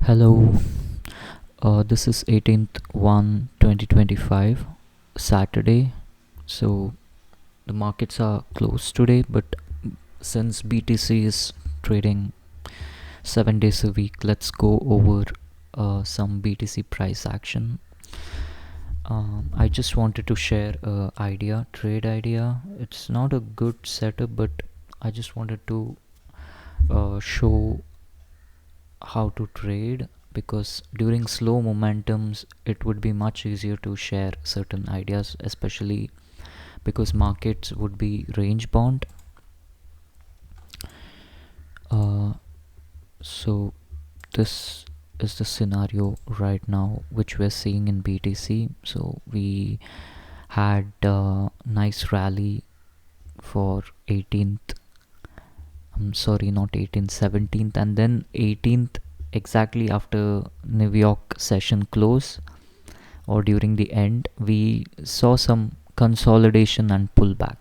Hello, this is 18th 1 2025 Saturday. So the markets are closed today, but since BTC is trading 7 days a week, let's go over some BTC price action. I just wanted to share a trade idea. It's not a good setup, but I just wanted to show how to trade, because during slow momentums it would be much easier to share certain ideas, especially because markets would be range bound. So this is the scenario right now which we're seeing in BTC. So we had a nice rally for 18th, I'm sorry, not 18th, 17th, and then 18th, exactly after New York session close or during the end, we saw some consolidation and pullback.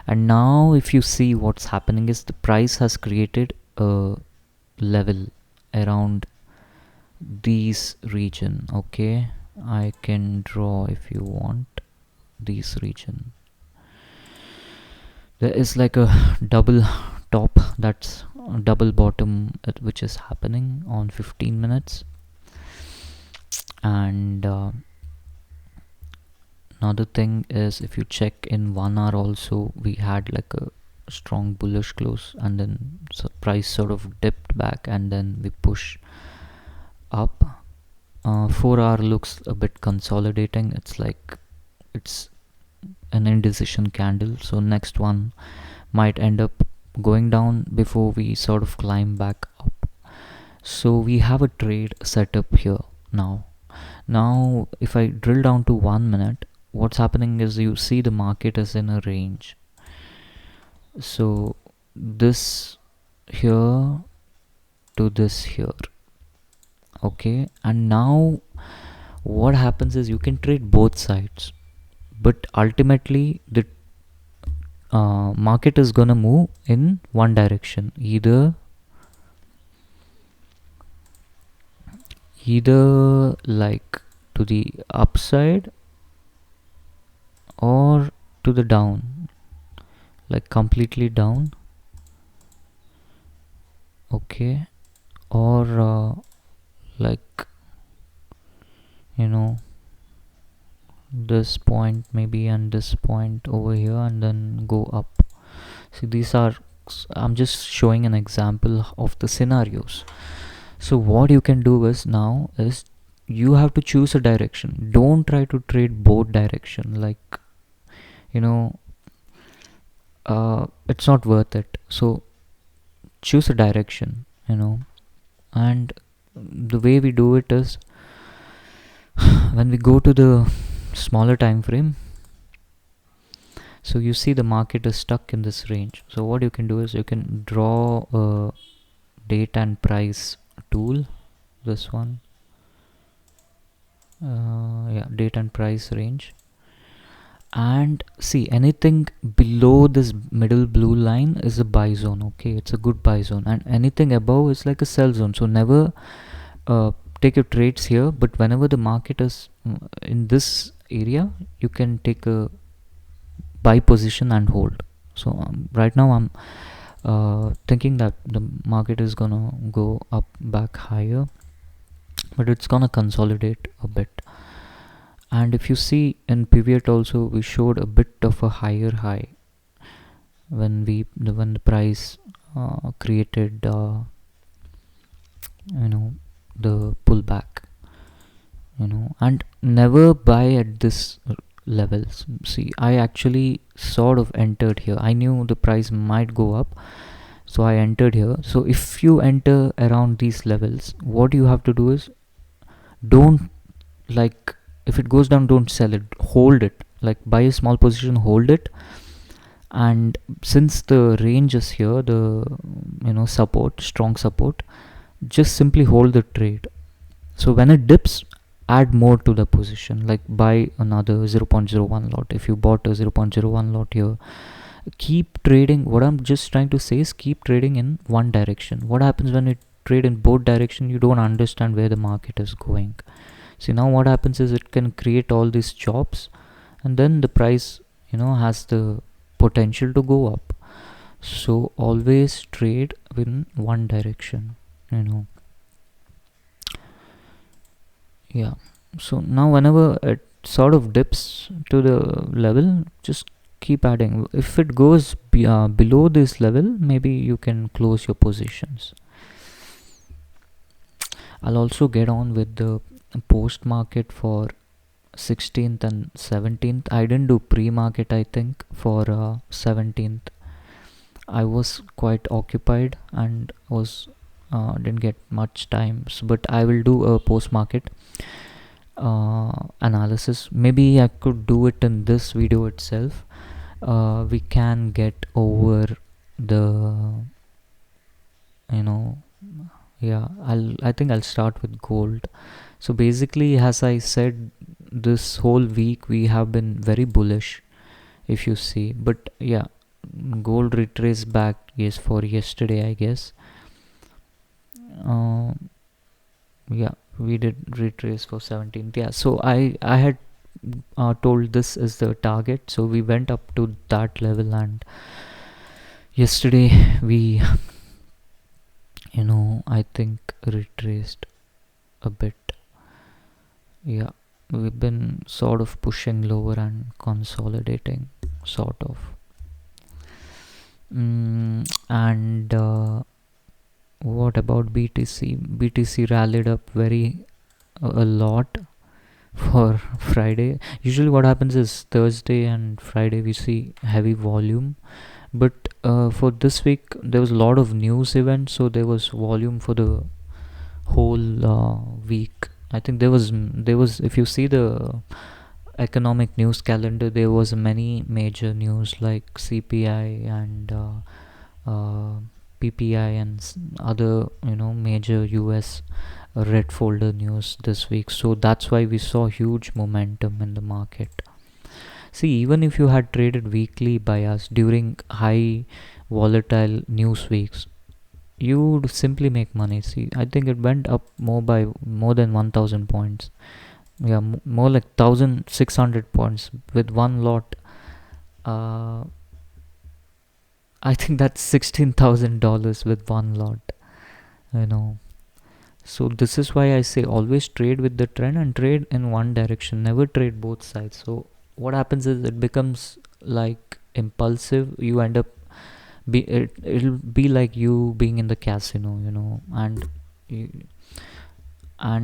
And now if you see what's happening is the price has created a level around these region. Okay, I can draw if you want these region. There is like a double top, that's double bottom, which is happening on 15 minutes. And another thing is, if you check in 1 hour also, we had like a strong bullish close, and then price sort of dipped back and then we push up. 4 hour looks a bit consolidating. It's like it's an indecision candle, so next one might end up going down before we sort of climb back up. So we have a trade setup here now. If I drill down to 1 minute, what's happening is you see the market is in a range. So this here to this here. Okay, and now what happens is you can trade both sides, but ultimately the market is gonna move in one direction, either like to the upside or to the down, like completely down. Okay, or like, you know, this point maybe and this point over here, and then go up. See, these are, I'm just showing an example of the scenarios. So what you can do is now is you have to choose a direction. Don't try to trade both direction, like, you know, it's not worth it. So choose a direction, and the way we do it is when we go to the smaller time frame. So you see the market is stuck in this range. So what you can do is you can draw a date and price tool, this one, date and price range, and see anything below this middle blue line is a buy zone. Okay, it's a good buy zone, and anything above is like a sell zone. So never take your trades here, but whenever the market is in this area, you can take a buy position and hold. So right now I'm thinking that the market is gonna go up back higher, but it's gonna consolidate a bit. And if you see in pivot also, we showed a bit of a higher high when the price created the pullback, and never buy at this levels. See, I actually sort of entered here. I knew the price might go up, so I entered here. So if you enter around these levels, what you have to do is, don't, like, if it goes down, don't sell it, hold it, like buy a small position, hold it. And since the range is here, the support, strong support, just simply hold the trade. So when it dips, add more to the position, like buy another 0.01 lot. If you bought a 0.01 lot here, keep trading. What I'm just trying to say is keep trading in one direction. What happens when it trade in both direction, you don't understand where the market is going. See, now what happens is it can create all these jobs, and then the price, has the potential to go up. So always trade in one direction, yeah. So now whenever it sort of dips to the level, just keep adding. If it goes below this level, maybe you can close your positions. I'll also get on with the post market for 16th and 17th. I didn't do pre-market, I think, for 17th. I was quite occupied and was didn't get much time, but I will do a post market analysis. Maybe I could do it in this video itself. We can get over the, yeah, I think I'll start with gold. So basically, as I said, this whole week we have been very bullish, if you see. But yeah, gold retraced back, yes, for yesterday, I guess. Yeah, we did retrace for 17th. Yeah, so I had told this is the target, so we went up to that level, and yesterday we I think retraced a bit. Yeah, we've been sort of pushing lower and consolidating, sort of. And what about BTC? BTC rallied up a lot for Friday. Usually what happens is Thursday and Friday we see heavy volume, but for this week there was a lot of news events, so there was volume for the whole week. I think there was if you see the economic news calendar, there was many major news like CPI and PPI and other major US red folder news this week. So that's why we saw huge momentum in the market. See, even if you had traded weekly bias during high volatile news weeks, you would simply make money. See, I think it went up more than 1000 points. Yeah, more like 1600 points with one lot. I think that's $16,000 with one lot, So this is why I say always trade with the trend and trade in one direction, never trade both sides. So what happens is it becomes like impulsive. You end up it'll be like you being in the casino, and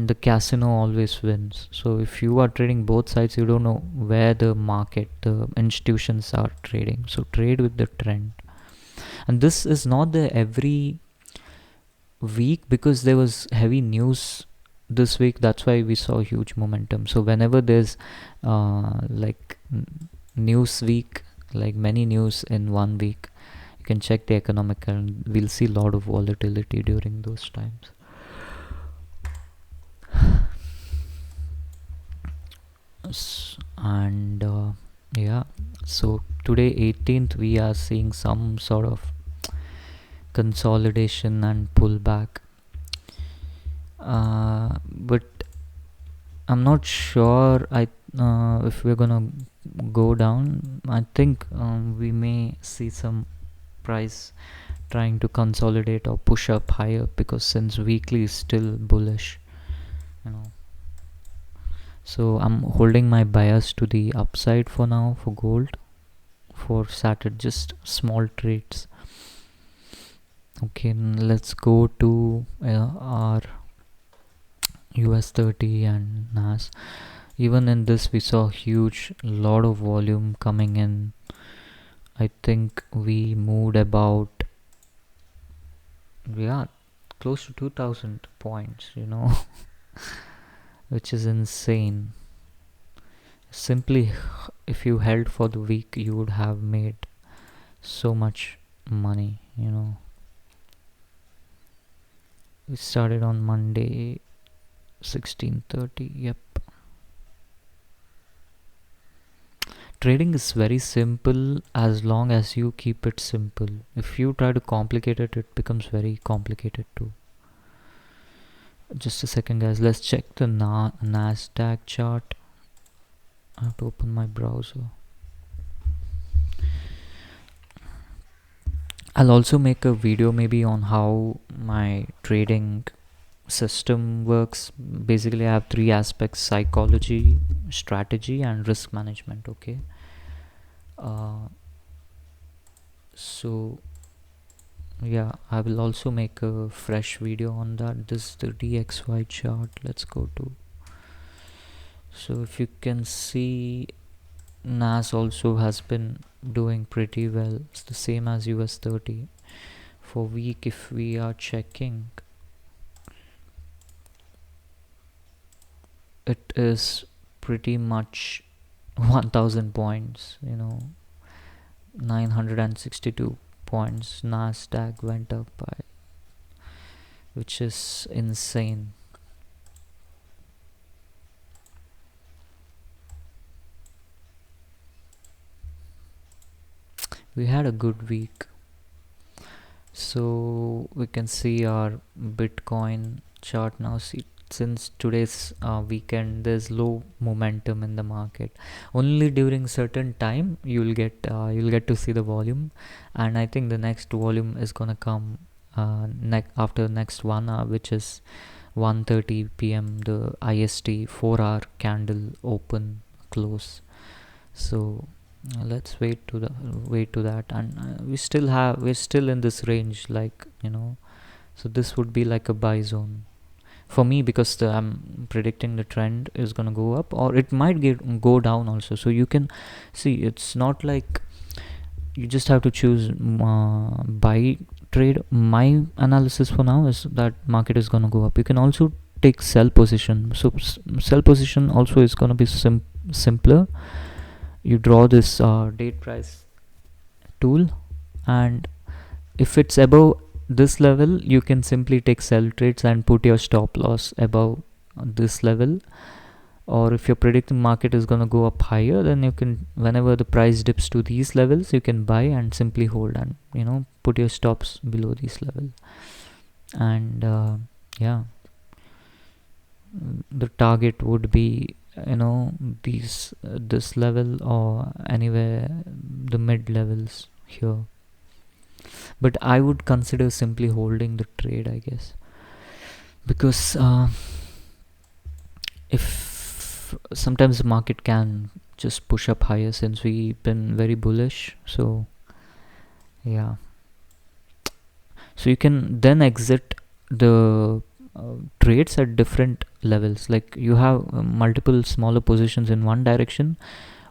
the casino always wins. So if you are trading both sides, you don't know where the institutions are trading. So trade with the trend. And this is not the every week, because there was heavy news this week. That's why we saw huge momentum. So whenever there's like news week, like many news in 1 week, you can check the economic and we'll see a lot of volatility during those times. And yeah, so today 18th we are seeing some sort of consolidation and pullback, but I'm not sure if we're gonna go down. I think we may see some price trying to consolidate or push up higher, because since weekly is still bullish, so I'm holding my bias to the upside for now for gold for Saturday, just small trades. Okay, let's go to our US 30 and NAS. Even in this we saw huge lot of volume coming in. I think we moved about close to 2000 points, which is insane. Simply, if you held for the week, you would have made so much money, We started on Monday, 16:30. Yep. Trading is very simple as long as you keep it simple. If you try to complicate it, it becomes very complicated too. Just a second, guys. Let's check the Nasdaq chart. I have to open my browser. I'll also make a video maybe on how my trading system works. Basically, I have three aspects: psychology, strategy, and risk management. Okay. So yeah, I will also make a fresh video on that. This is the DXY chart. Let's go to. So if you can see, NAS also has been doing pretty well. It's the same as US 30. For week, if we are checking, it is pretty much 1000 points, 962 points Nasdaq went up by, which is insane. We had a good week. So we can see our Bitcoin chart now. See, since today's weekend, there's low momentum in the market. Only during certain time you'll get to see the volume, and I think the next volume is gonna come after next 1 hour, which is 1:30 p.m. the IST 4-hour candle open close. So let's wait to that, and we're still in this range, like, so this would be like a buy zone for me, because I'm predicting the trend is gonna go up, or it might go down also. So you can see, it's not like you just have to choose buy trade. My analysis for now is that market is gonna go up. You can also take sell position. So sell position also is gonna be simpler. You draw this date price tool, and if it's above this level, you can simply take sell trades and put your stop loss above this level. Or if you're predicting market is going to go up higher, then you can, whenever the price dips to these levels, you can buy and simply hold, and put your stops below this level. And yeah, the target would be this level, or anywhere the mid levels here. But I would consider simply holding the trade, I guess, because if sometimes the market can just push up higher, since we've been very bullish. So yeah, so you can then exit the trades at different levels. Like, you have multiple smaller positions in one direction.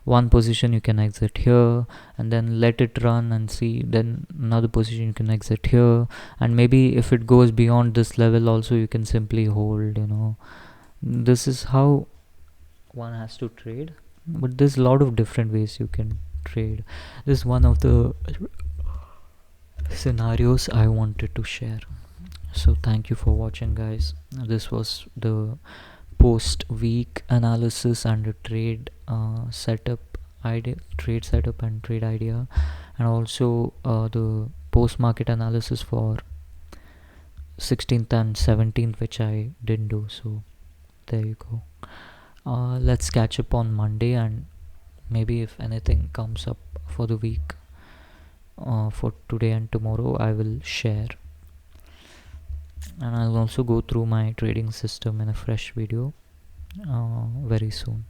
One position you can exit here, and then let it run and see. Then another position you can exit here, and maybe if it goes beyond this level also, you can simply hold. This is how one has to trade, but there's a lot of different ways you can trade. This is one of the scenarios I wanted to share. So thank you for watching, guys. This was the post week analysis and a trade setup idea, trade setup and trade idea, and also the post market analysis for 16th and 17th, which I didn't do. So there you go. Let's catch up on Monday, and maybe if anything comes up for the week, for today and tomorrow, I will share. And I'll also go through my trading system in a fresh video very soon.